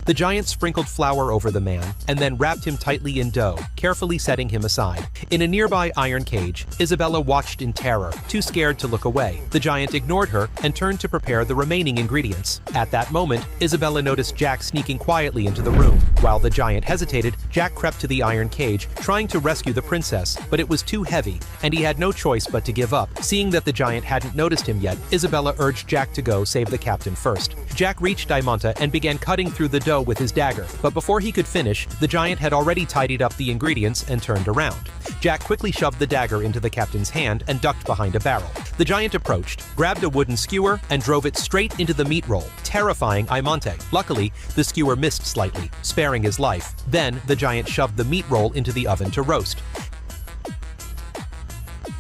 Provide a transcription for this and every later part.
The giant sprinkled flour over the man and then wrapped him tightly in dough, carefully setting him aside. In a nearby iron cage, Isabella watched in terror, too scared to look away. The giant ignored her and turned to prepare the remaining ingredients. At that moment, Isabella noticed Jack sneaking quietly into the room. While the giant hesitated, Jack crept to the iron cage, trying to rescue the princess, but it was too heavy, and he had no choice but to give up. Seeing that the giant hadn't noticed him yet, Isabella urged Jack to go save the captain first. Jack reached Diamanta and began cutting through the dough with his dagger, but before he could finish, the giant had already tidied up the ingredients and turned around. Jack quickly shoved the dagger into the captain's hand and ducked behind a barrel. The giant approached, grabbed a wooden skewer, and drove it straight into the meat roll, terrifying Aimante. Luckily, the skewer missed slightly, sparing his life. Then, the giant shoved the meat roll into the oven to roast.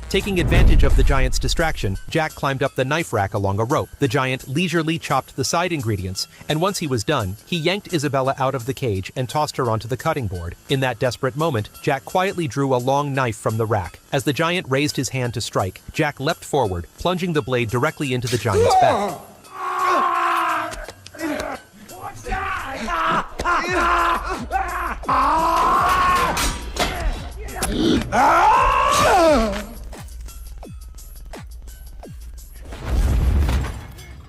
Taking advantage of the giant's distraction, Jack climbed up the knife rack along a rope. The giant leisurely chopped the side ingredients, and once he was done, he yanked Isabella out of the cage and tossed her onto the cutting board. In that desperate moment, Jack quietly drew a long knife from the rack. As the giant raised his hand to strike, Jack leapt forward, plunging the blade directly into the giant's back.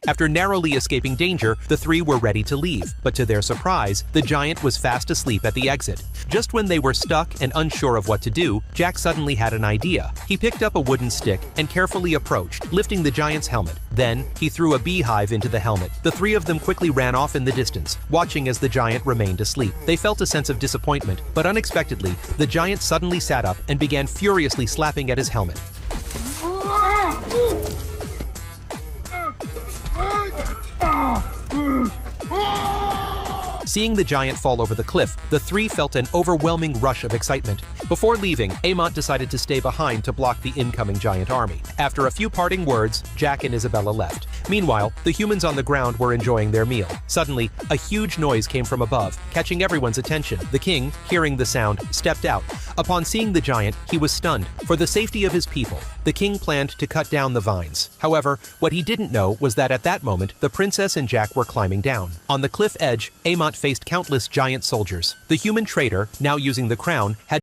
After narrowly escaping danger, the three were ready to leave, but to their surprise, the giant was fast asleep at the exit. Just when they were stuck and unsure of what to do, Jack suddenly had an idea. He picked up a wooden stick and carefully approached, lifting the giant's helmet. Then, he threw a beehive into the helmet. The three of them quickly ran off in the distance, watching as the giant remained asleep. They felt a sense of disappointment, but unexpectedly, the giant suddenly sat up and began furiously slapping at his helmet. Seeing the giant fall over the cliff, the three felt an overwhelming rush of excitement. Before leaving, Amont decided to stay behind to block the incoming giant army. After a few parting words, Jack and Isabella left. Meanwhile, the humans on the ground were enjoying their meal. Suddenly, a huge noise came from above, catching everyone's attention. The king, hearing the sound, stepped out. Upon seeing the giant, he was stunned. For the safety of his people, the king planned to cut down the vines. However, what he didn't know was that at that moment, the princess and Jack were climbing down. On the cliff edge, Amont faced countless giant soldiers. The human traitor, now using the crown, had